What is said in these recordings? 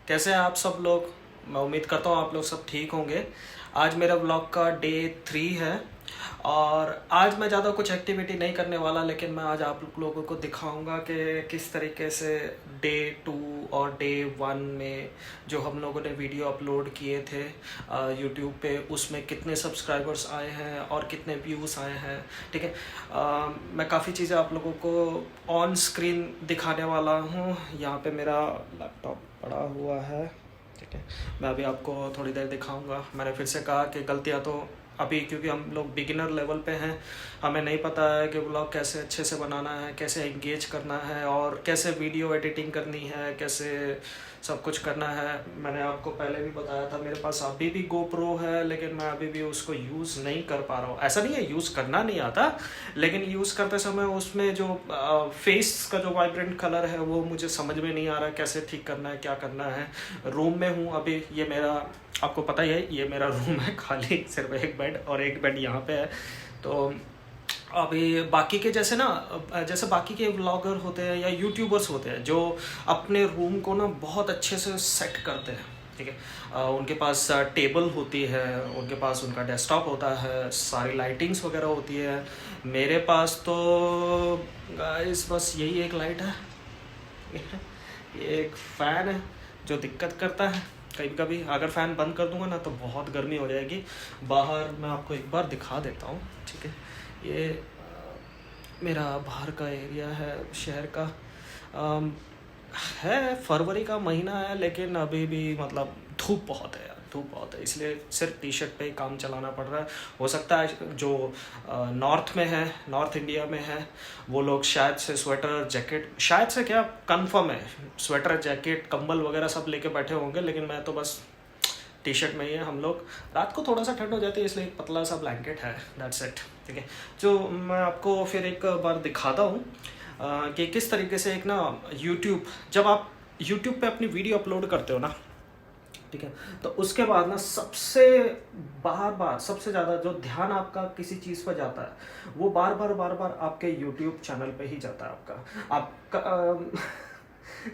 कैसे हैं आप सब लोग। मैं उम्मीद करता हूँ आप लोग सब ठीक होंगे। आज मेरा ब्लॉग का डे 3 है और आज मैं ज़्यादा कुछ एक्टिविटी नहीं करने वाला, लेकिन मैं आज आप लोगों को दिखाऊंगा कि किस तरीके से डे 2 और डे 1 में जो हम लोगों ने वीडियो अपलोड किए थे यूट्यूब पे, उसमें कितने सब्सक्राइबर्स आए हैं और कितने व्यूज़ आए हैं। ठीक है, मैं काफ़ी चीज़ें आप लोगों को ऑन स्क्रीन दिखाने वाला हूँ। यहाँ पे मेरा लैपटॉप पड़ा हुआ है। ठीक है, मैं अभी आपको थोड़ी देर दिखाऊंगा। मैंने फिर से कहा कि गलतियाँ तो अभी, क्योंकि हम लोग बिगिनर लेवल पे हैं, हमें नहीं पता है कि ब्लॉग कैसे अच्छे से बनाना है, कैसे एंगेज करना है और कैसे वीडियो एडिटिंग करनी है, कैसे सब कुछ करना है। मैंने आपको पहले भी बताया था, मेरे पास अभी भी गोप्रो है, लेकिन मैं अभी भी उसको यूज़ नहीं कर पा रहा हूँ। ऐसा नहीं है यूज़ करना नहीं आता, लेकिन यूज़ करते समय उसमें जो फेस का जो वाइब्रेंट कलर है वो मुझे समझ में नहीं आ रहा कैसे ठीक करना है, क्या करना है। रूम में हूँ अभी, ये मेरा, आपको पता ही है, ये मेरा रूम है खाली, सिर्फ एक बेड और एक बेड यहाँ पे है। तो अभी बाकी के जैसे ना, जैसे बाकी के व्लॉगर होते हैं या यूट्यूबर्स होते हैं जो अपने रूम को ना बहुत अच्छे से सेट करते हैं। ठीक है, उनके पास टेबल होती है, उनके पास उनका डेस्कटॉप होता है, सारी लाइटिंग्स वगैरह होती है। मेरे पास तो गाइस बस यही एक लाइट है, ये एक फ़ैन है जो दिक्कत करता है कभी कभी। अगर फ़ैन बंद कर दूंगा ना तो बहुत गर्मी हो जाएगी। बाहर मैं आपको एक बार दिखा देता हूँ। ठीक है, ये मेरा बाहर का एरिया है शहर का। अम, है फरवरी का महीना है, लेकिन अभी भी मतलब धूप बहुत है यार, धूप बहुत है, इसलिए सिर्फ टी शर्ट पे ही काम चलाना पड़ रहा है। हो सकता है जो नॉर्थ में है, नॉर्थ इंडिया में है, वो लोग शायद से स्वेटर जैकेट, शायद से क्या कंफर्म है, स्वेटर जैकेट कंबल वगैरह सब लेके बैठे होंगे, लेकिन मैं तो बस टी शर्ट में ही है। हम लोग रात को थोड़ा सा ठंड हो जाती है, इसलिए एक पतला सा ब्लैंकेट है, दैट्स इट। ठीक है, जो मैं आपको फिर एक बार दिखाता हूँ कि किस तरीके से एक ना यूट्यूब, जब आप यूट्यूब पे अपनी वीडियो अपलोड करते हो ना, ठीक है, तो उसके बाद ना सबसे बार सबसे ज़्यादा जो ध्यान आपका किसी चीज़ पर जाता है वो बार बार आपके यूट्यूब चैनल पे ही जाता है आपका।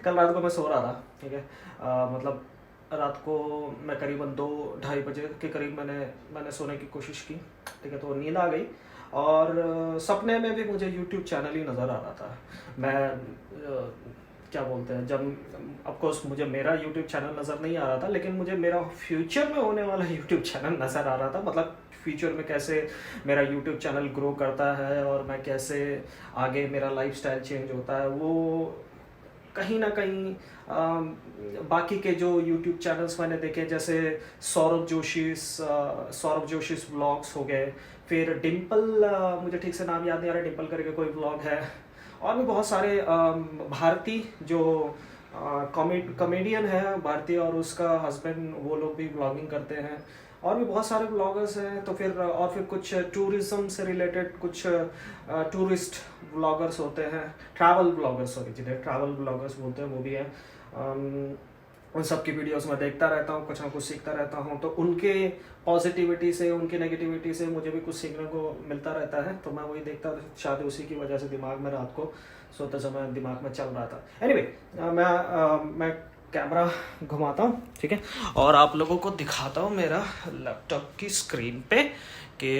कल रात को मैं सो रहा था, ठीक है, मतलब रात को मैं करीबन 2-2:30 बजे के करीब मैंने सोने की कोशिश की। ठीक है, तो नींद आ गई और सपने में भी मुझे यूट्यूब चैनल ही नज़र आ रहा था। मैं क्या बोलते हैं, जब ऑफकोर्स मुझे मेरा यूट्यूब चैनल नज़र नहीं आ रहा था, लेकिन मुझे मेरा फ्यूचर में होने वाला यूट्यूब चैनल नज़र आ रहा था। मतलब फ्यूचर में कैसे मेरा यूट्यूब चैनल ग्रो करता है और मैं कैसे आगे मेरा लाइफस्टाइल चेंज होता है, वो कहीं ना कहीं बाकी के जो यूट्यूब चैनल्स मैंने देखे, जैसे सौरभ जोशी व्लॉग्स हो गए, फिर डिम्पल, मुझे ठीक से नाम याद नहीं आ रहा, डिम्पल करके कोई व्लॉग है, और भी बहुत सारे भारती जो कॉमेडियन है भारती और उसका हस्बैंड, वो लोग भी व्लॉगिंग करते हैं, और भी बहुत सारे ब्लॉगर्स हैं। तो फिर और फिर कुछ टूरिज्म से रिलेटेड कुछ टूरिस्ट ब्लॉगर्स होते हैं, ट्रैवल ब्लॉगर्स, सॉरी जिन्हें ट्रैवल ब्लॉगर्स बोलते हैं, वो भी हैं। उन सब की वीडियोस मैं देखता रहता हूँ, कुछ ना कुछ सीखता रहता हूँ। तो उनके पॉजिटिविटी से, उनकी नेगेटिविटी से मुझे भी कुछ सीखने को मिलता रहता है, तो मैं वही देखता, शायद उसी की वजह से दिमाग में रात को सोते समय दिमाग में चल रहा था। एनीवे, मैं कैमरा घुमाता हूँ, ठीक है, और आप लोगों को दिखाता हूँ मेरा लैपटॉप की स्क्रीन पे कि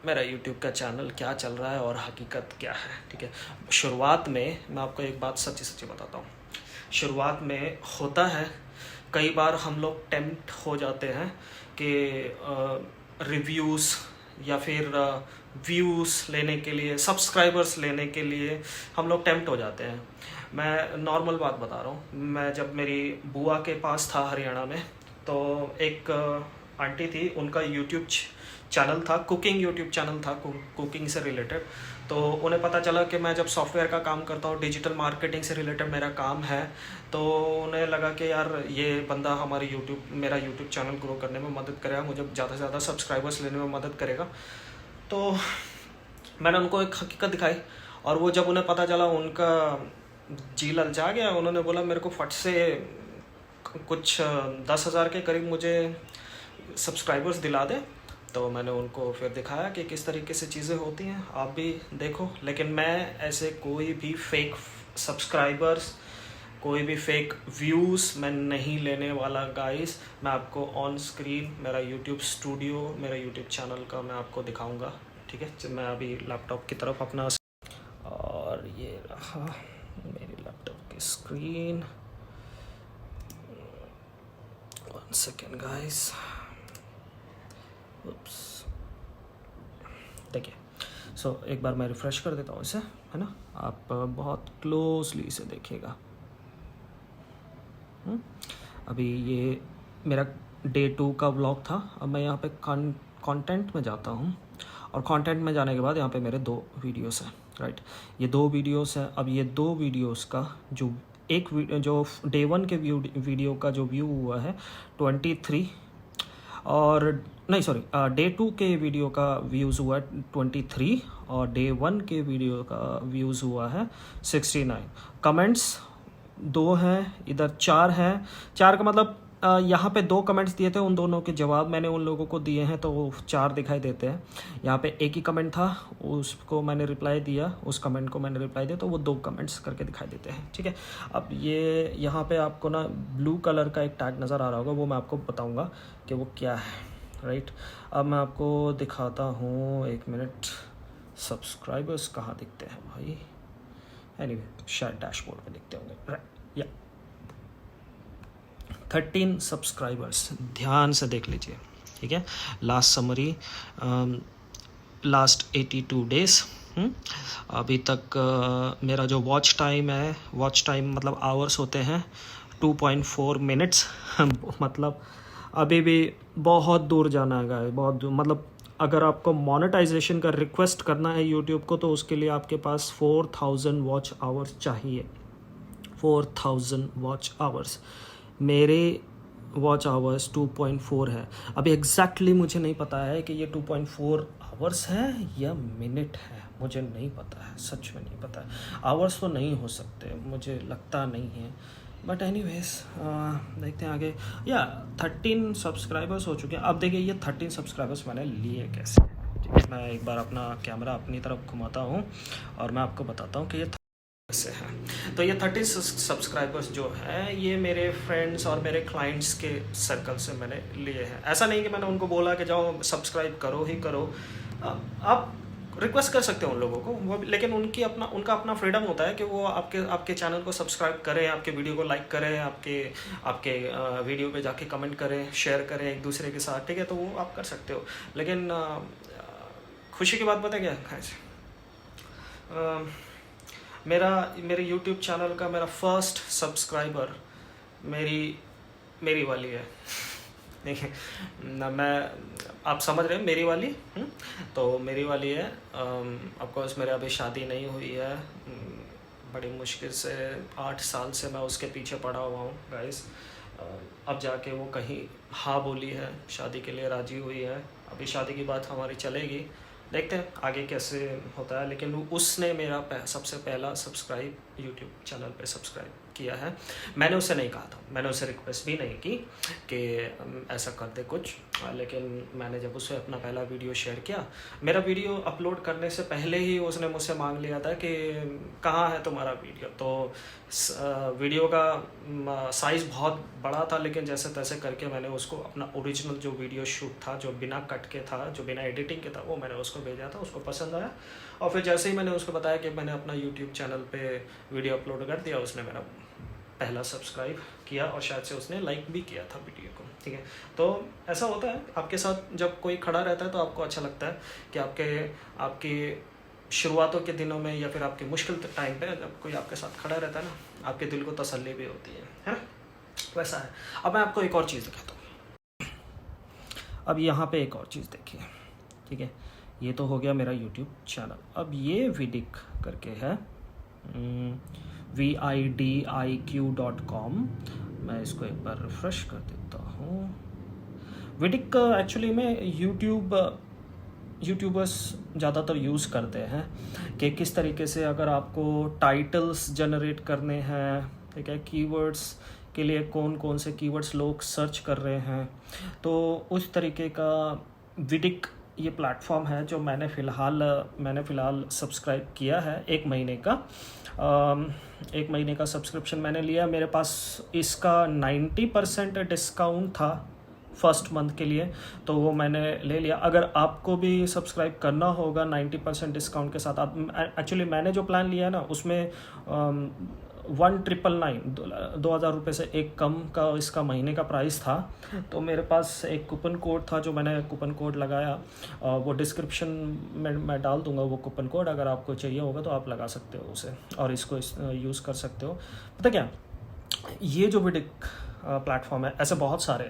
मेरा यूट्यूब का चैनल क्या चल रहा है और हकीकत क्या है। ठीक है, शुरुआत में मैं आपको एक बात सच्ची सच्ची बताता हूँ। शुरुआत में होता है, कई बार हम लोग टेम्प्ट हो जाते हैं कि रिव्यूज़ या फिर व्यूज़ लेने के लिए, सब्सक्राइबर्स लेने के लिए हम लोग टेम्प्ट हो जाते हैं। मैं नॉर्मल बात बता रहा हूँ, मैं जब मेरी बुआ के पास था हरियाणा में, तो एक आंटी थी, उनका यूट्यूब चैनल था, कुकिंग यूट्यूब चैनल था, कुकिंग से रिलेटेड। तो उन्हें पता चला कि मैं जब सॉफ्टवेयर का काम करता हूँ, डिजिटल मार्केटिंग से रिलेटेड मेरा काम है, तो उन्हें लगा कि यार ये बंदा मेरा यूट्यूब चैनल ग्रो करने में मदद करेगा, मुझे ज़्यादा से ज़्यादा सब्सक्राइबर्स लेने में मदद करेगा। तो मैंने उनको एक हकीकत दिखाई, और वो जब उन्हें पता चला, उनका जी ललचा गया। उन्होंने बोला मेरे को फट से कुछ 10,000 के करीब मुझे सब्सक्राइबर्स दिला दे। तो मैंने उनको फिर दिखाया कि किस तरीके से चीज़ें होती हैं, आप भी देखो। लेकिन मैं ऐसे कोई भी फेक सब्सक्राइबर्स कोई भी फेक व्यूज़ मैं नहीं लेने वाला गाइस। मैं आपको ऑन स्क्रीन मेरा यूट्यूब स्टूडियो, मेरा यूट्यूब चैनल का मैं आपको दिखाऊंगा, ठीक है। मैं अभी लैपटॉप की तरफ अपना, और ये रहा मेरी लैपटॉप की स्क्रीन। 1 सेकेंड गाइस, देखिए। सो एक बार मैं रिफ़्रेश कर देता हूँ इसे, है ना। आप बहुत क्लोजली इसे देखिएगा। अभी ये मेरा डे 2 का व्लॉग था। अब मैं यहाँ पे कंटेंट में जाता हूँ, और कंटेंट में जाने के बाद यहाँ पे मेरे 2 वीडियोस हैं, राइट। ये 2 वीडियोस हैं। अब ये 2 वीडियोस का जो जो डे 1 के वीडियो का जो व्यू हुआ है 23, और नहीं सॉरी, डे 2 के वीडियो का व्यूज़ हुआ है 23, और डे 1 के वीडियो का व्यूज़ हुआ है 69। कमेंट्स 2 हैं, इधर 4 हैं। 4 का मतलब यहाँ पे 2 कमेंट्स दिए थे, उन दोनों के जवाब मैंने उन लोगों को दिए हैं, तो वो 4 दिखाई देते हैं। यहाँ पे एक ही कमेंट था, उसको मैंने रिप्लाई दिया, उस कमेंट को मैंने रिप्लाई दिया, तो वो 2 कमेंट्स करके दिखाई देते हैं, ठीक है। अब ये यहाँ पे आपको ना ब्लू कलर का एक टैग नज़र आ रहा होगा, वो मैं आपको बताऊँगा कि वो क्या है, राइट। अब मैं आपको दिखाता हूँ, 1 मिनट। सब्सक्राइबर्स कहाँ दिखते हैं भाई? एनीवे, शायद डैशबोर्ड पे दिखते होंगे, राइट। या 13 सब्सक्राइबर्स, ध्यान से देख लीजिए, ठीक है। Last summary, last 82 days. अभी तक मेरा जो वॉच टाइम है, वॉच टाइम मतलब आवर्स होते हैं 2.4 मिनट्स मतलब अभी भी बहुत दूर जाना है, बहुत दूर। मतलब अगर आपको मोनेटाइजेशन का रिक्वेस्ट करना है यूट्यूब को, तो उसके लिए आपके पास 4000 वॉच आवर्स चाहिए। 4000 वॉच आवर्स। मेरे वॉच आवर्स 2.4 है। अभी एग्जैक्टली मुझे नहीं पता है कि ये 2.4 आवर्स है या मिनट है, मुझे नहीं पता है, सच में नहीं पता है। आवर्स तो नहीं हो सकते, मुझे लगता नहीं है, बट एनीवेज देखते हैं आगे। या 13 सब्सक्राइबर्स हो चुके हैं। अब देखिए, ये 13 सब्सक्राइबर्स मैंने लिए कैसे। मैं एक बार अपना कैमरा अपनी तरफ घुमाता हूँ और मैं आपको बताता हूँ कि ये से है। तो ये 30 सब्सक्राइबर्स जो हैं, ये मेरे फ्रेंड्स और मेरे क्लाइंट्स के सर्कल से मैंने लिए हैं। ऐसा नहीं कि मैंने उनको बोला कि जाओ सब्सक्राइब करो ही करो। आप रिक्वेस्ट कर सकते हो उन लोगों को, वो लेकिन उनका अपना फ्रीडम होता है कि वो आपके चैनल को सब्सक्राइब करें, आपके वीडियो को लाइक करें, आपके वीडियो पे जाके कमेंट करें, शेयर करें एक दूसरे के साथ, ठीक है। तो वो आप कर सकते हो। लेकिन खुशी की बात पता क्या है, मेरे YouTube चैनल का मेरा फर्स्ट सब्सक्राइबर मेरी वाली है। देखिए ना, मैं आप समझ रहे हैं, मेरी वाली। तो मेरी वाली है। ऑफ कोर्स मेरे अभी शादी नहीं हुई है। बड़ी मुश्किल से 8 साल से मैं उसके पीछे पड़ा हुआ हूँ गाइस। अब जाके वो कहीं हाँ बोली है, शादी के लिए राजी हुई है। अभी शादी की बात हमारी चलेगी, देखते हैं आगे कैसे होता है। लेकिन उसने मेरा सबसे पहला सब्सक्राइब यूट्यूब चैनल पे सब्सक्राइब किया है। मैंने उसे नहीं कहा था, मैंने उसे रिक्वेस्ट भी नहीं की कि ऐसा कर दे कुछ। लेकिन मैंने जब उसे अपना पहला वीडियो शेयर किया, मेरा वीडियो अपलोड करने से पहले ही उसने मुझसे मांग लिया था कि कहाँ है तुम्हारा वीडियो। तो वीडियो का साइज़ बहुत बड़ा था, लेकिन जैसे तैसे करके मैंने उसको अपना ओरिजिनल जो वीडियो शूट था, जो बिना कट के था, जो बिना एडिटिंग के था, वो मैंने उसको भेजा था। उसको पसंद आया, और फिर जैसे ही मैंने उसको बताया कि मैंने अपना यूट्यूब चैनल पे वीडियो अपलोड कर दिया, उसने मेरा पहला सब्सक्राइब किया, और शायद से उसने लाइक भी किया था वीडियो को, ठीक है। तो ऐसा होता है आपके साथ, जब कोई खड़ा रहता है तो आपको अच्छा लगता है कि आपके शुरुआतों के दिनों में या फिर आपके मुश्किल टाइम पे जब कोई आपके साथ खड़ा रहता है ना, आपके दिल को तसल्ली भी होती है ना। वैसा है। अब मैं आपको एक और चीज़ दिखाता हूँ। अब यहाँ पे एक और चीज़ देखिए, ठीक है। ये तो हो गया मेरा यूट्यूब चैनल। अब ये विडिक करके है, vidiq.com। मैं इसको एक बार रिफ्रेश कर देता हूँ। विडिक एक्चुअली में यूट्यूबर्स ज़्यादातर यूज़ करते हैं कि किस तरीके से अगर आपको टाइटल्स जनरेट करने हैं, ठीक है, कीवर्ड्स के लिए कौन कौन से कीवर्ड्स लोग सर्च कर रहे हैं, तो उस तरीके का विडिक ये प्लेटफॉर्म है जो मैंने फ़िलहाल सब्सक्राइब किया है 1 महीने का। 1 महीने का सब्सक्रिप्शन मैंने लिया। मेरे पास इसका 90% डिस्काउंट था फर्स्ट मंथ के लिए, तो वो मैंने ले लिया। अगर आपको भी सब्सक्राइब करना होगा 90% डिस्काउंट के साथ, आप एक्चुअली मैंने जो प्लान लिया है ना उसमें 2,000 रुपये से एक कम का इसका महीने का प्राइस था। तो मेरे पास एक कूपन कोड था जो मैंने कूपन कोड लगाया, वो डिस्क्रिप्शन में मैं डाल दूंगा वो कूपन कोड। अगर आपको चाहिए होगा तो आप लगा सकते हो उसे और इसको यूज़ कर सकते हो। पता क्या, ये जो वीडिक प्लेटफॉर्म है, ऐसे बहुत सारे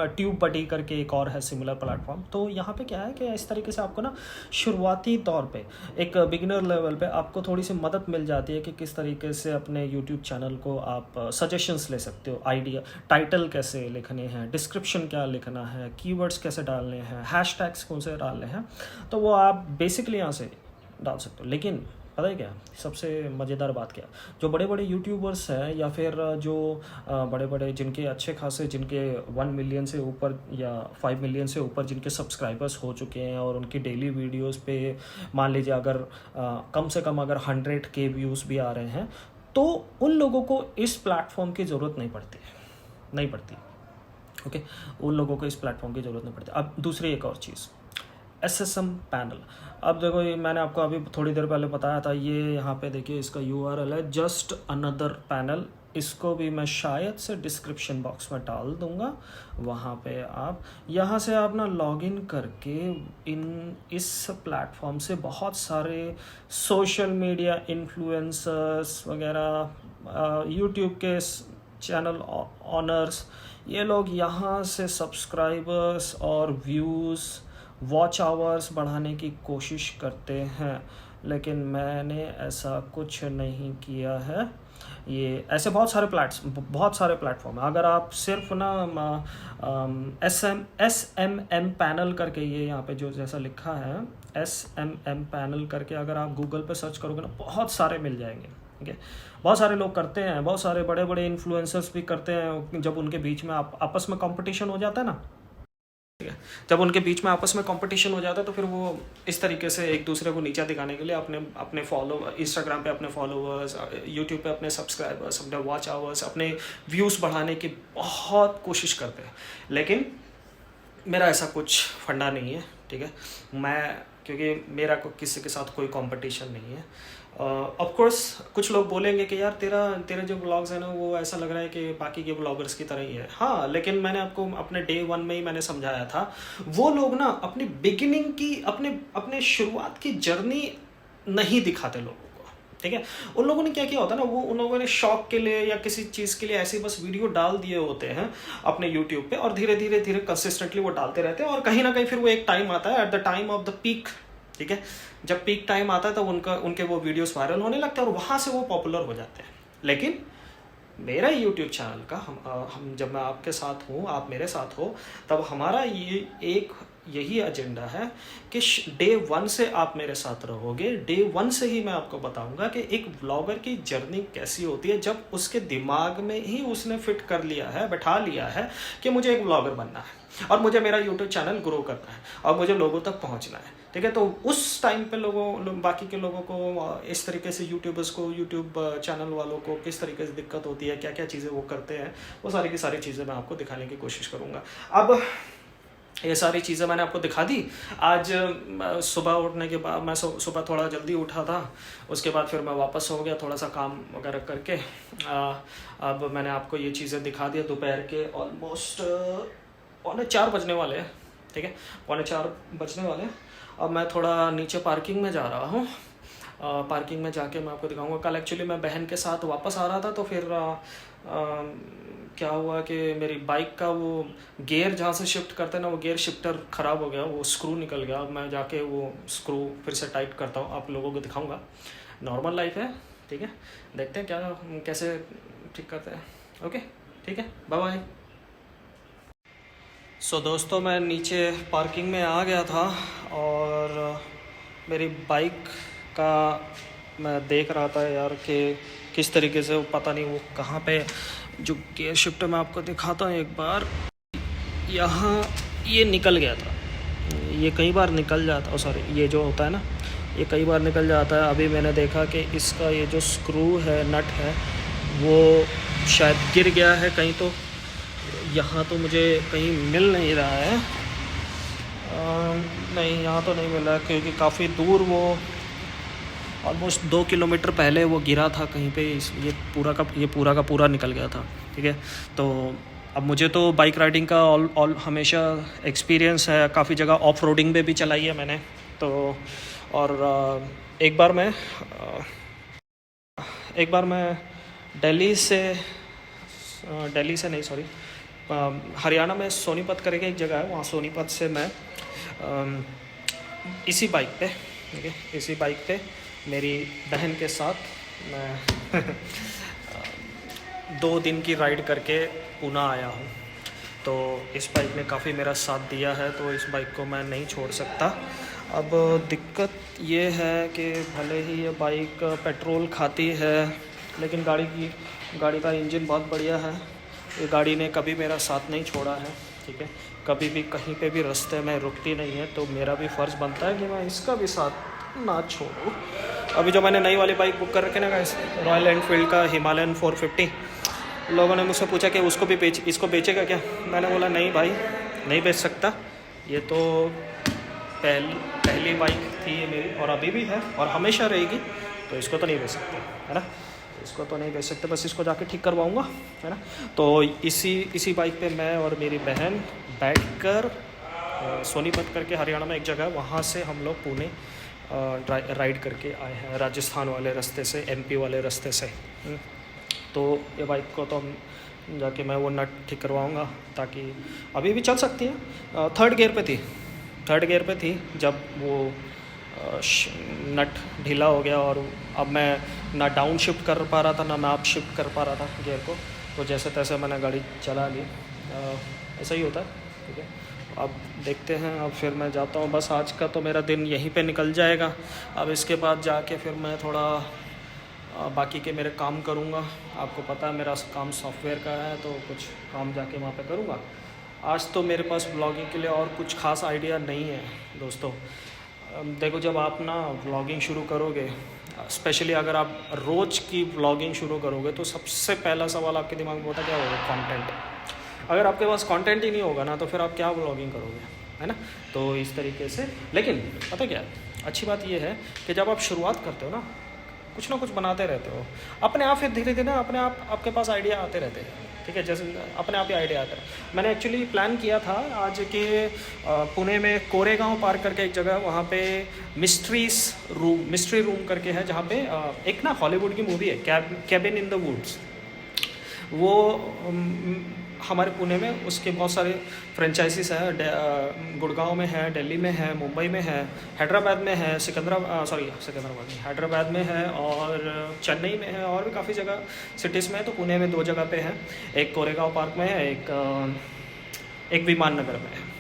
ट्यूब बडी करके एक और है सिमिलर प्लेटफॉर्म। तो यहाँ पे क्या है कि इस तरीके से आपको ना शुरुआती तौर पे एक बिगिनर लेवल पे आपको थोड़ी सी मदद मिल जाती है कि किस तरीके से अपने यूट्यूब चैनल को आप सजेशंस ले सकते हो, आइडिया, टाइटल कैसे लिखने हैं, डिस्क्रिप्शन क्या लिखना है, कीवर्ड्स कैसे डालने हैं, हैशटैग्स कौन से डालने हैं, तो वो आप बेसिकली यहाँ से डाल सकते हो। लेकिन पता है क्या सबसे मज़ेदार बात क्या, जो बड़े बड़े यूट्यूबर्स हैं या फिर जो बड़े बड़े जिनके अच्छे खासे, जिनके 1 मिलियन से ऊपर या 5 मिलियन से ऊपर जिनके सब्सक्राइबर्स हो चुके हैं और उनकी डेली वीडियोस पे मान लीजिए अगर कम से कम अगर 100K व्यूज़ भी आ रहे हैं, तो उन लोगों को इस प्लेटफॉर्म की ज़रूरत नहीं पड़ती। ओके, उन लोगों को इस प्लेटफॉर्म की ज़रूरत नहीं पड़ती। अब दूसरी एक और चीज़, SSM पैनल। अब देखो, ये मैंने आपको अभी थोड़ी देर पहले बताया था, ये यहाँ पे देखिए इसका URL है, जस्ट अनदर पैनल। इसको भी मैं शायद से डिस्क्रिप्शन बॉक्स में डाल दूँगा। वहाँ पे आप यहाँ से आप ना लॉगिन करके इस प्लेटफॉर्म से बहुत सारे सोशल मीडिया इन्फ्लुएंसर्स वगैरह, यूट्यूब के चैनल ऑनर्स, ये लोग यहाँ से सब्सक्राइबर्स और व्यूज़, वॉच आवर्स बढ़ाने की कोशिश करते हैं। लेकिन मैंने ऐसा कुछ नहीं किया है। ये ऐसे बहुत सारे प्लेटफॉर्म है। अगर आप सिर्फ ना SMM पैनल करके, ये यहाँ पे जो जैसा लिखा है SMM पैनल करके, अगर आप गूगल पे सर्च करोगे ना, बहुत सारे मिल जाएंगे। ठीक है, बहुत सारे लोग करते हैं, बहुत सारे बड़े बड़े इन्फ्लुएंसर्स भी करते हैं। जब उनके बीच में आपस में कंपटीशन हो जाता है ना, जब उनके बीच में आपस में कंपटीशन हो जाता है, तो फिर वो इस तरीके से एक दूसरे को नीचा दिखाने के लिए अपने फॉलोवर, इंस्टाग्राम पे अपने फॉलोवर्स, यूट्यूब पे अपने सब्सक्राइबर्स, अपने वॉच आवर्स, अपने व्यूज़ बढ़ाने की बहुत कोशिश करते हैं। लेकिन मेरा ऐसा कुछ फंडा नहीं है। ठीक है, क्योंकि मेरा किसी के साथ कोई कंपटीशन नहीं है। ऑफ कोर्स कुछ लोग बोलेंगे कि यार तेरे जो ब्लॉग्स हैं ना, वो ऐसा लग रहा है कि बाकी के ब्लॉगर्स की तरह ही है। हाँ, लेकिन मैंने आपको अपने डे 1 में ही मैंने समझाया था, वो लोग ना अपनी बिगिनिंग की, अपने शुरुआत की जर्नी नहीं दिखाते लोगों को। ठीक है, उन लोगों ने क्या किया होता है ना, वो उन लोगों ने शौक के लिए या किसी चीज़ के लिए ऐसे बस वीडियो डाल दिए होते हैं अपने यूट्यूब पे, और धीरे धीरे कंसिस्टेंटली वो डालते रहते हैं। और कहीं ना कहीं फिर वो एक टाइम आता है, at the time of the peak. ठीक है, जब पीक टाइम आता है तो उनके वो वीडियोस वायरल होने लगते हैं और वहाँ से वो पॉपुलर हो जाते हैं। लेकिन मेरा यूट्यूब चैनल का हम जब मैं आपके साथ हूँ, आप मेरे साथ हो, तब हमारा यही एजेंडा है कि डे 1 से आप मेरे साथ रहोगे। डे 1 से ही मैं आपको बताऊंगा कि एक व्लॉगर की जर्नी कैसी होती है, जब उसके दिमाग में ही उसने फिट कर लिया है, बैठा लिया है कि मुझे एक व्लॉगर बनना है और मुझे मेरा यूट्यूब चैनल ग्रो करना है और मुझे लोगों तक पहुंचना है। ठीक है, तो उस टाइम पे बाकी के लोगों को इस तरीके से, यूट्यूबर्स को, यूट्यूब चैनल वालों को किस तरीके से दिक्कत होती है, क्या क्या चीज़ें वो करते हैं, वो सारी की सारी चीज़ें मैं आपको दिखाने की कोशिश करूँगा। अब ये सारी चीज़ें मैंने आपको दिखा दी। आज सुबह उठने के बाद, मैं सुबह थोड़ा जल्दी उठा था, उसके बाद फिर मैं वापस हो गया थोड़ा सा काम वगैरह करके। अब मैंने आपको ये चीज़ें दिखा दिया। दोपहर के ऑलमोस्ट 3:45 बजने वाले हैं। ठीक है, 3:45 बजने वाले हैं। अब मैं थोड़ा नीचे पार्किंग में जा रहा हूँ। पार्किंग में जाके मैं आपको दिखाऊंगा। कल एक्चुअली मैं बहन के साथ वापस आ रहा था, तो फिर क्या हुआ कि मेरी बाइक का वो गियर जहाँ से शिफ्ट करते हैं ना, वो गियर शिफ्टर ख़राब हो गया, वो स्क्रू निकल गया। अब मैं जाके वो स्क्रू फिर से टाइट करता हूँ, आप लोगों को दिखाऊंगा। नॉर्मल लाइफ है। ठीक है, देखते हैं कैसे ठीक करते हैं। ओके, ठीक है, बाय बाय। सो दोस्तों, मैं नीचे पार्किंग में आ गया था और मेरी बाइक का मैं देख रहा था यार कि किस तरीके से, पता नहीं वो कहाँ पे, जो गियर शिफ्टर मैं आपको दिखाता हूँ एक बार, यहाँ ये निकल गया था। ये कई बार निकल जाता, सॉरी ये जो होता है ना, ये कई बार निकल जाता है। अभी मैंने देखा कि इसका ये जो स्क्रू है, नट है, वो शायद गिर गया है कहीं, तो यहाँ तो मुझे कहीं मिल नहीं रहा है। नहीं, यहाँ तो नहीं मिल रहा क्योंकि काफ़ी दूर वो ऑलमोस्ट 2 किलोमीटर पहले वो गिरा था कहीं पे। ये पूरा का पूरा निकल गया था। ठीक है, तो अब मुझे तो बाइक राइडिंग का हमेशा एक्सपीरियंस है, काफ़ी जगह ऑफ रोडिंग पे भी चलाई है मैंने। तो और एक बार मैं दिल्ली से नहीं, सॉरी, हरियाणा में सोनीपत करके एक जगह है, वहाँ सोनीपत से मैं इसी बाइक पे, ठीक है, इसी बाइक पे मेरी बहन के साथ मैं 2 दिन की राइड करके पुणे आया हूँ। तो इस बाइक ने काफ़ी मेरा साथ दिया है, तो इस बाइक को मैं नहीं छोड़ सकता। अब दिक्कत ये है कि भले ही ये बाइक पेट्रोल खाती है, लेकिन गाड़ी का इंजन बहुत बढ़िया है। ये गाड़ी ने कभी मेरा साथ नहीं छोड़ा है। ठीक है, कभी भी कहीं पे भी रास्ते में रुकती नहीं है, तो मेरा भी फ़र्ज़ बनता है कि मैं इसका भी साथ ना छोड़ूँ। अभी जो मैंने नई वाली बाइक बुक कर रखी है ना, रॉयल एनफील्ड का हिमालयन 450, लोगों ने मुझसे पूछा कि इसको बेचेगा क्या। मैंने बोला नहीं भाई, नहीं बेच सकता। ये तो पहली बाइक थी ये मेरी, और अभी भी है और हमेशा रहेगी, तो इसको तो नहीं बेच सकते, है ना। इसको तो नहीं बेच सकते, बस इसको जाके ठीक करवाऊँगा, है ना। तो इसी बाइक पे मैं और मेरी बहन बैठकर सोनीपत करके हरियाणा में एक जगह, वहाँ से हम लोग पुणे राइड करके आए हैं, राजस्थान वाले रास्ते से, एमपी वाले रास्ते से। तो ये बाइक को तो हम जाके मैं वो नट ठीक करवाऊँगा, ताकि अभी भी चल सकती है। 3rd गियर पे थी जब वो नट ढीला हो गया, और अब मैं ना डाउन शिफ्ट कर पा रहा था, ना मैं अप शिफ्ट कर पा रहा था गियर को। तो जैसे तैसे मैंने गाड़ी चला ली, ऐसा ही होता है। ठीक है, अब देखते हैं। अब फिर मैं जाता हूँ, बस आज का तो मेरा दिन यहीं पे निकल जाएगा। अब इसके बाद जाके फिर मैं थोड़ा बाकी के मेरे काम करूँगा। आपको पता है मेरा काम सॉफ्टवेयर का है, तो कुछ काम जाके वहाँ पे करूँगा। आज तो मेरे पास व्लॉगिंग के लिए और कुछ खास आइडिया नहीं है दोस्तों। देखो, जब आप ना व्लॉगिंग शुरू करोगे, स्पेशली अगर आप रोज़ की व्लॉगिंग शुरू करोगे, तो सबसे पहला सवाल आपके दिमाग में होता क्या होगा? कंटेंट। अगर आपके पास कंटेंट ही नहीं होगा ना, तो फिर आप क्या व्लॉगिंग करोगे, है ना। तो इस तरीके से, लेकिन पता क्या, अच्छी बात यह है कि जब आप शुरुआत करते हो ना कुछ बनाते रहते हो, अपने आप फिर धीरे धीरे ना अपने आप आपके पास आइडिया आते रहते हैं। ठीक है, जैसे अपने आप ही आइडिया आता है। मैंने एक्चुअली प्लान किया था आज के पुणे में कोरेगांव पार्क करके एक जगह, वहाँ पे मिस्ट्री रूम करके है, जहाँ पे एक ना हॉलीवुड की मूवी है कैबिन इन द वुड्स, वो हमारे पुणे में उसके बहुत सारे फ्रेंचाइजीज हैं। गुड़गांव में है, दिल्ली में है, मुंबई में है, हैदराबाद में है, सिकंदराबाद नहीं, हैदराबाद में है, और चेन्नई में है, और भी काफ़ी जगह सिटीज़ में है। तो पुणे में 2 जगह पे है, एक कोरेगांव पार्क में है, एक विमान नगर में है।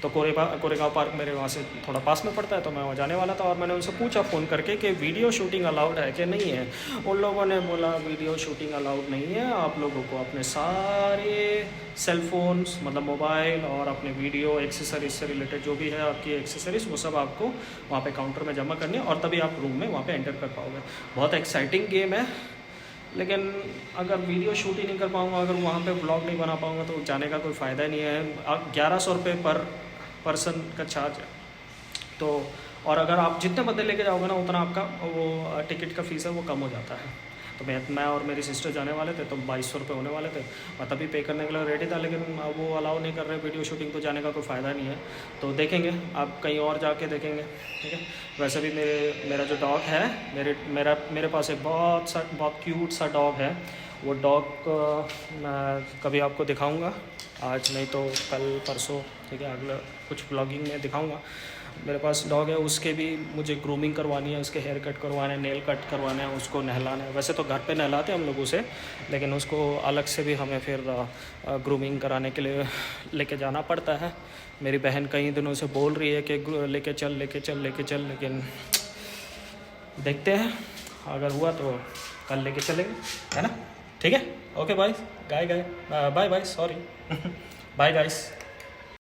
तो कोरेगांव पार्क मेरे वहाँ से थोड़ा पास में पड़ता है, तो मैं वहाँ जाने वाला था। और मैंने उनसे पूछा फ़ोन करके कि वीडियो शूटिंग अलाउड है कि नहीं है। उन लोगों ने बोला वीडियो शूटिंग अलाउड नहीं है, आप लोगों को अपने सारे सेलफोन्स, मतलब मोबाइल, और अपने वीडियो एक्सेसरीज से रिलेटेड जो भी है आपकी एक्सेसरीज, वो सब आपको वहाँ पे काउंटर में जमा करनी है, और तभी आप रूम में वहाँ पे एंटर कर पाओगे। बहुत एक्साइटिंग गेम है, लेकिन अगर वीडियो शूट ही नहीं कर पाऊँगा, अगर वहाँ पे ब्लॉग नहीं बना पाऊँगा, तो जाने का कोई फ़ायदा नहीं है। 1100 रुपये पर पर्सन का चार्ज है। तो और अगर आप जितने बंदे लेके जाओगे ना, उतना आपका वो टिकट का फ़ीस है वो कम हो जाता है। तो मैं और मेरी सिस्टर जाने वाले थे, तो 2200 रुपये होने वाले थे। मैं तभी पे करने के लिए रेडी था, लेकिन वो अलाउ नहीं कर रहे वीडियो शूटिंग, तो जाने का कोई फ़ायदा नहीं है। तो देखेंगे, आप कहीं और जाके देखेंगे। ठीक है, वैसे भी मेरा जो डॉग है, मेरे पास एक बहुत क्यूट सा डॉग है। वो डॉग मैं कभी आपको दिखाऊंगा, आज नहीं तो कल परसों। ठीक है, अगला कुछ ब्लॉगिंग में दिखाऊंगा। मेरे पास डॉग है, उसके भी मुझे ग्रूमिंग करवानी है, उसके हेयर कट करवाने हैं, नेल कट करवाने हैं, उसको नहलाना है। वैसे तो घर पे नहलाते हैं हम लोग उसे, लेकिन उसको अलग से भी हमें फिर ग्रूमिंग कराने के लिए लेके जाना पड़ता है। मेरी बहन कई दिनों से बोल रही है कि लेके चल, लेकिन देखते हैं, अगर हुआ तो कल लेके चलेंगे, है ना। ठीक है, okay bye, bye sorry bye guys.